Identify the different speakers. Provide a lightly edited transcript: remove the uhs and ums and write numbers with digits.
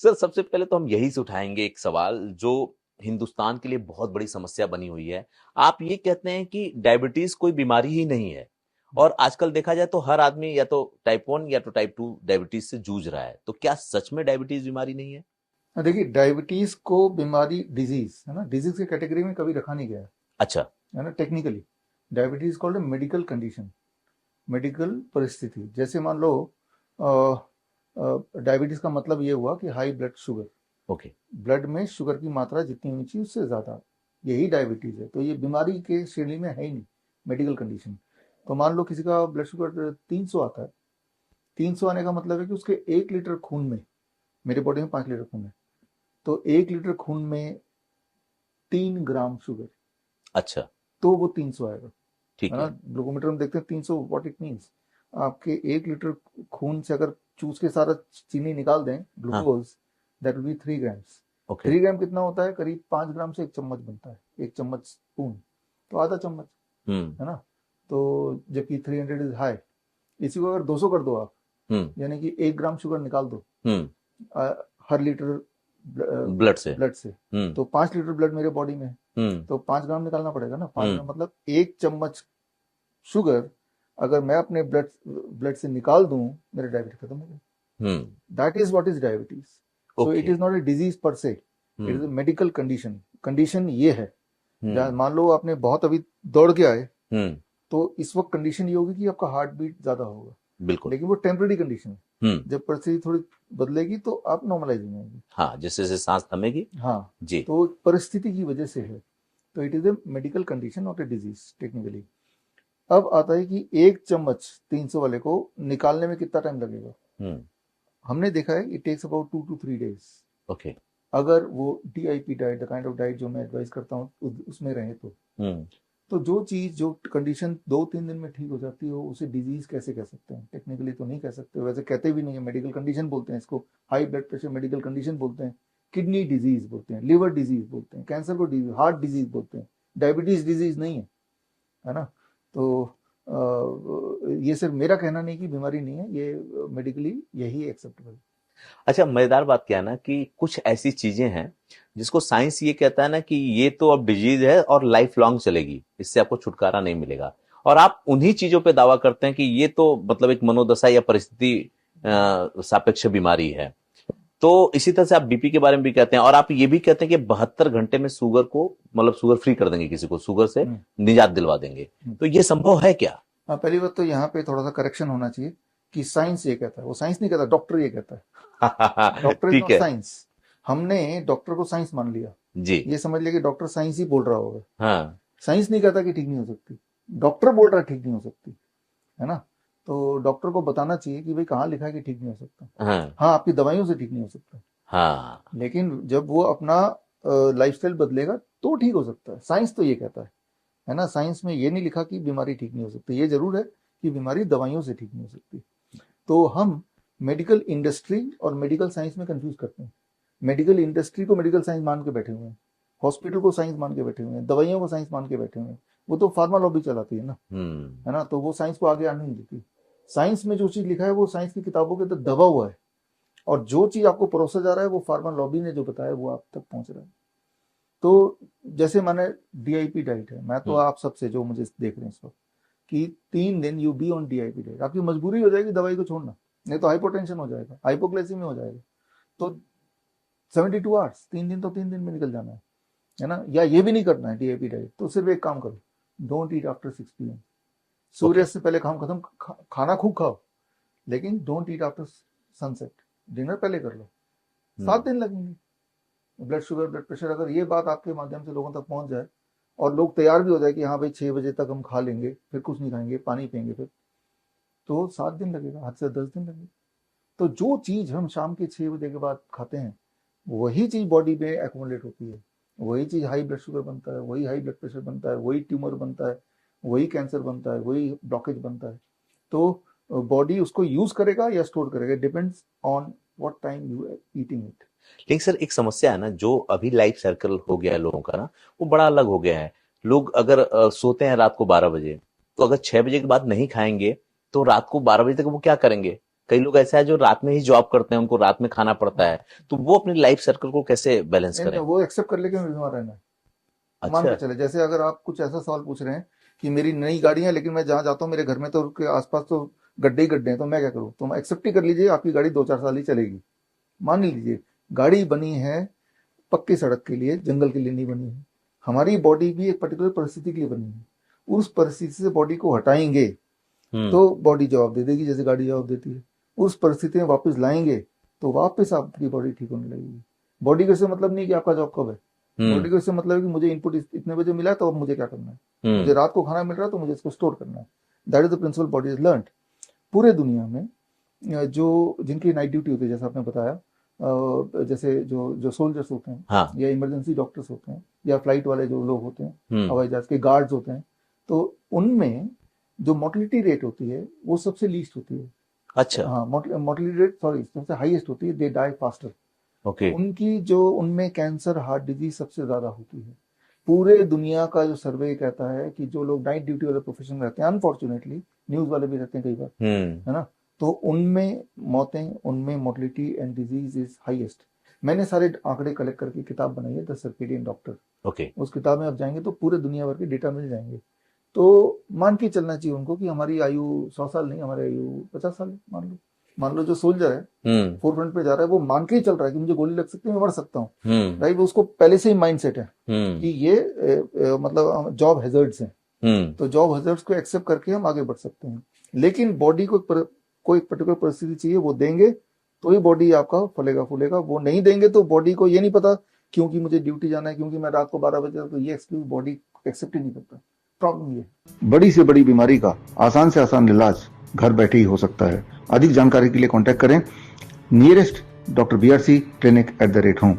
Speaker 1: Sir सबसे पहले तो हम यही से उठाएंगे एक सवाल जो हिंदुस्तान के लिए बहुत बड़ी समस्या बनी हुई है। आप ये कहते हैं कि डायबिटीज कोई बीमारी ही नहीं है, और आजकल देखा जाए तो हर आदमी या तो टाइप 1 या तो टाइप 2 डायबिटीज से जूझ रहा है, तो क्या सच में डायबिटीज बीमारी नहीं है?
Speaker 2: देखिए, डायबिटीज को बीमारी, डिजीज है ना, डिजीज की कैटेगरी में कभी रखा नहीं गया
Speaker 1: अच्छा।
Speaker 2: है ना। Technically diabetes called a medical condition, medical परिस्थिति। जैसे मान लो डायबिटीज का मतलब ये हुआ कि high blood sugar,
Speaker 1: okay.
Speaker 2: Blood में शुगर की मात्रा जितनी होनी चाहिए उससे ज्यादा, यही डायबिटीज है। तो ये बीमारी के श्रेणी में है ही नहीं, मेडिकल कंडीशन। तो मान लो किसी का ब्लड शुगर 300 आता है, 300 आने का मतलब है कि उसके 1 लीटर खून में, मेरे बॉडी में 5 लीटर खून है, तो 1 लीटर खून में 3 ग्राम शुगर,
Speaker 1: अच्छा।
Speaker 2: तो वो 300 आएगा, है
Speaker 1: ठीक
Speaker 2: ना।
Speaker 1: है।
Speaker 2: ग्लूकोमीटर में देखते हैं 300, व्हाट इट मीन्स, आपके 1 लीटर खून से अगर चूस के सारा चीनी निकाल दें,
Speaker 1: हाँ।
Speaker 2: Glucose, that will be 3 grams.
Speaker 1: Okay.
Speaker 2: 3 ग्राम कितना होता है? करीब 5 ग्राम से 1 चम्मच बनता है, 1 चम्मच स्पून, तो आधा चम्मच,
Speaker 1: हम्म।
Speaker 2: है ना। तो जबकि 300 इज हाई, इसी को अगर 200 कर दो आप,
Speaker 1: हम्म।
Speaker 2: यानी कि 1 ग्राम शुगर निकाल दो
Speaker 1: हम्म।
Speaker 2: हर लीटर
Speaker 1: ब्लड से।
Speaker 2: ब्लड से,
Speaker 1: हम्म।
Speaker 2: तो 5 लीटर ब्लड मेरे बॉडी में है,
Speaker 1: हम्म।
Speaker 2: तो 5 ग्राम निकालना पड़ेगा ना। 5 ग्राम
Speaker 1: हम्म।
Speaker 2: मतलब 1 चम्मच शुगर अगर मैं अपने ब्लड ब्लड से निकाल दूं, मेरा डायबिटीज खत्म हो गया।
Speaker 1: Hmm.
Speaker 2: That is what is diabetes. So it
Speaker 1: okay.
Speaker 2: Is not a disease per se, it is
Speaker 1: hmm.
Speaker 2: A medical condition. Condition ये है, जहाँ
Speaker 1: हम्म।
Speaker 2: मान लो आपने बहुत अभी दौड़ के आए,
Speaker 1: हम्म।
Speaker 2: तो इस वक्त कंडीशन ये होगी कि आपका हार्ट बीट ज्यादा होगा,
Speaker 1: बिल्कुल।
Speaker 2: लेकिन वो टेम्पररी कंडीशन है।
Speaker 1: हम्म।
Speaker 2: जब परिस्थिति थोड़ी बदलेगी तो आप नॉर्मलाइज हो जाएंगे।
Speaker 1: हाँ, जैसे जैसे सांस थमेगी।
Speaker 2: हाँ,
Speaker 1: जी।
Speaker 2: तो परिस्थिति की वजह से है। तो it is a medical condition, not a disease technically. अब आता है कि 1 चम्मच 300 वाले को निकालने में कितना टाइम लगेगा।
Speaker 1: हम्म।
Speaker 2: हमने देखा है it takes about 2 to 3 days,
Speaker 1: okay.
Speaker 2: अगर वो DIP diet, the kind of diet जो मैं एडवाइस करता हूँ उसमें रहे
Speaker 1: हम्म।
Speaker 2: तो जो चीज, जो कंडीशन 2-3 दिन में ठीक हो जाती हो, उसे डिजीज कैसे कह सकते हैं? टेक्निकली तो नहीं कह सकते, वैसे कहते भी नहीं है, मेडिकल कंडीशन बोलते हैं इसको। High blood pressure medical condition बोलते हैं, किडनी डिजीज बोलते हैं, लिवर डिजीज बोलते हैं, कैंसर को डिजीज, हार्ट डिजीज बोलते हैं। डायबिटीज डिजीज नहीं है ना। तो ये सिर्फ मेरा कहना नहीं कि बीमारी नहीं है, ये मेडिकली यही एक्सेप्टेबल।
Speaker 1: अच्छा, मजेदार बात क्या है ना कि कुछ ऐसी चीजें हैं जिसको साइंस ये कहता है ना कि ये तो अब डिजीज है और लाइफ लॉन्ग चलेगी, इससे आपको छुटकारा नहीं मिलेगा, और आप उन्हीं चीजों पे दावा करते हैं कि ये तो मतलब एक मनोदशा या परिस्थिति सापेक्ष बीमारी है। तो इसी तरह से आप बीपी के बारे में भी कहते हैं, और आप ये भी कहते हैं कि 72 घंटे में शुगर को मतलब शुगर फ्री कर देंगे, किसी को शुगर से निजात दिलवा देंगे। तो ये संभव है क्या?
Speaker 2: हाँ, पहली बात तो यहाँ पे थोड़ा सा करेक्शन होना चाहिए कि साइंस ये कहता है, वो साइंस नहीं कहता, डॉक्टर ये कहता है। डॉक्टर इज
Speaker 1: ठीक
Speaker 2: नॉट
Speaker 1: है।
Speaker 2: साइंस। हमने डॉक्टर को साइंस मान लिया,
Speaker 1: जी।
Speaker 2: ये समझ लिया कि डॉक्टर साइंस ही बोल रहा होगा।
Speaker 1: हाँ।
Speaker 2: साइंस नहीं कहता कि ठीक नहीं हो सकती, डॉक्टर बोल रहा है ठीक नहीं हो सकती, है ना। तो डॉक्टर को बताना चाहिए कि भाई कहाँ लिखा है कि ठीक नहीं हो सकता।
Speaker 1: हाँ।
Speaker 2: हाँ, आपकी दवाइयों से ठीक नहीं हो सकता,
Speaker 1: हाँ।
Speaker 2: लेकिन जब वो अपना लाइफस्टाइल बदलेगा तो ठीक हो सकता है। साइंस तो ये कहता है ना। साइंस में ये नहीं लिखा कि बीमारी ठीक नहीं हो सकती, ये जरूर है कि बीमारी दवाइयों से ठीक नहीं हो सकती। तो हम मेडिकल इंडस्ट्री और मेडिकल साइंस में कंफ्यूज करते हैं। मेडिकल इंडस्ट्री को मेडिकल साइंस मान के बैठे हुए हैं, हॉस्पिटल को साइंस मान के बैठे हुए हैं, दवाइयों को साइंस मान के बैठे हुए हैं। वो तो फार्मा लॉबी चलाती है ना, है ना। तो वो साइंस को आगे आने नहीं देती। साइंस में जो चीज लिखा है वो साइंस की किताबों के अंदर दबा हुआ है, और जो चीज आपको परोसा जा रहा है वो फार्मा लॉबी ने जो बताया वो आप तक पहुंच रहा है। तो जैसे माने DIP डाइट है, मैं तो आप सबसे जो मुझे देख रहे हैं इस वक्त, कि 3 दिन you be on DIP diet, आपकी मजबूरी हो जाएगी दवाई को छोड़ना, नहीं तो हाइपोटेंशन हो जाएगा, हाइपोग्लाइसीमिया हो जाएगा। तो 72 आवर्स, 3 दिन तो 3 दिन में निकल जाना है ना। या ये भी नहीं करना है DIP डाइट, तो सिर्फ एक काम करो, don't eat after 6 PM।
Speaker 1: Okay.
Speaker 2: सूर्य से पहले काम खत्म, खाना खूब खाओ, लेकिन don't eat after sunset, dinner पहले कर लो। 7 दिन लगेंगे। ब्लड शुगर, ब्लड प्रेशर, अगर ये बात आपके माध्यम से लोगों तक पहुंच जाए और लोग तैयार भी हो जाए कि हाँ भाई 6 बजे तक हम खा लेंगे, फिर कुछ नहीं खाएंगे, पानी पियेंगे, फिर तो 7 दिन लगेगा, हद से 10 दिन लगेगा। तो जो चीज हम शाम के 6 बजे के बाद खाते हैं, वही चीज बॉडी में एकोमोडेट होती है, वही चीज हाई ब्लड शुगर बनता है, वही हाई ब्लड प्रेशर बनता है, वही ट्यूमर बनता है, वही कैंसर बनता है, वही ब्लॉकेज बनता है। तो बॉडी उसको यूज करेगा या स्टोर करेगा, depends on what time you eating it.
Speaker 1: लेकिन सर एक समस्या है ना, जो अभी लाइफ सर्कल हो गया है लोगों का ना, वो बड़ा अलग हो गया है। लोग अगर सोते हैं रात को 12 बजे, तो अगर 6 बजे के बाद नहीं खाएंगे तो रात को 12 बजे तक वो क्या करेंगे? कई लोग ऐसा है जो रात में ही जॉब करते हैं, उनको रात में खाना पड़ता है, तो वो अपनी लाइफ सर्कल को कैसे बैलेंस
Speaker 2: नहीं,
Speaker 1: करें?
Speaker 2: वो एक्सेप्ट कर ले कि हमें बीमार रहना है। मान
Speaker 1: अच्छा।
Speaker 2: के चले, जैसे अगर आप कुछ ऐसा सवाल पूछ रहे हैं कि मेरी नई गाड़ी है लेकिन मैं जहाँ जाता हूँ मेरे घर में तो के आसपास तो गड्ढे ही गड्ढे हैं, तो मैं क्या करूँ? तो एक्सेप्ट ही कर लीजिए आपकी गाड़ी 2-4 साल ही चलेगी। मान ही लीजिए गाड़ी बनी है पक्की सड़क के लिए, जंगल के लिए नहीं बनी है। हमारी बॉडी भी एक पर्टिकुलर परिस्थिति के लिए बनी है। उस परिस्थिति से बॉडी को हटाएंगे
Speaker 1: हम्म।
Speaker 2: तो बॉडी जवाब दे देगी, जैसे गाड़ी जवाब देती है। उस परिस्थिति में वापस लाएंगे तो वापस आपकी बॉडी ठीक होने लगेगी। बॉडी को इससे मतलब नहीं कि आपका जॉब कब है, बॉडी को इससे मतलब है कि मुझे इनपुट इतने बजे मिला है तो अब मुझे क्या करना है, मुझे रात को खाना मिल रहा है तो मुझे इसको स्टोर करना है। That is the principle body is learned. पूरे दुनिया में जो जिनकी नाइट ड्यूटी होती है, जैसा आपने बताया, जैसे जो सोल्जर्स होते हैं,
Speaker 1: हाँ।
Speaker 2: या इमरजेंसी डॉक्टर्स होते हैं, या फ्लाइट वाले जो लोग होते हैं,
Speaker 1: हवाई
Speaker 2: हवाई जहाज के गार्ड्स होते हैं, तो उनमें जो मोर्टलिटी रेट होती है वो सबसे लीस्ट होती है।
Speaker 1: अच्छा।
Speaker 2: हाँ, मोर्टलिटी रेट सॉरी सबसे हाईएस्ट होती है। They die faster.
Speaker 1: ओके।
Speaker 2: उनकी जो उनमें कैंसर, हार्ट डिजीज सबसे ज्यादा होती है। पूरे दुनिया का जो सर्वे कहता है कि जो लोग नाइट ड्यूटी वाले प्रोफेशन में रहते हैं, अनफॉर्चुनेटली न्यूज वाले भी रहते हैं कई बार, है ना, तो उनमें मौतें, उनमें mortality and disease is highest. मैंने सारे आंकड़े कलेक्ट करके किताब बनाई है, द सर्केडियन डॉक्टर।
Speaker 1: ओके।
Speaker 2: उस किताब में आप जाएंगे तो पूरे दुनिया भर के डेटा मिल जाएंगे। तो मान के चलना चाहिए उनको कि हमारी आयु 100 साल नहीं, हमारी आयु 50 साल है। मान लो जो सोल्जर है फोर फ्रंट पे जा रहा है, वो मान के ही चल रहा है कि मुझे गोली लग सकती है, मैं मर सकता हूँ, राइट। उसको पहले से ही माइंड सेट है कि ये मतलब जॉब हैजर्ड्स हैं, तो जॉब हैजर्ड्स को एक्सेप्ट करके हम आगे बढ़ सकते हैं। लेकिन बॉडी को कोई पर्टिकुलर परिस्थिति चाहिए, वो देंगे तो ही बॉडी आपका फलेगा फूलेगा। वो नहीं देंगे तो बॉडी को ये नहीं पता क्योंकि मुझे ड्यूटी जाना है, क्योंकि मैं रात को 12 बजे, तो ये एक्सक्यूज बॉडी एक्सेप्ट ही नहीं करता। प्रॉब्लम ये बड़ी से बड़ी बीमारी का आसान से आसान इलाज घर बैठे ही हो सकता है। अधिक जानकारी के लिए कांटेक्ट करें nearest doctor BRC clinic @home।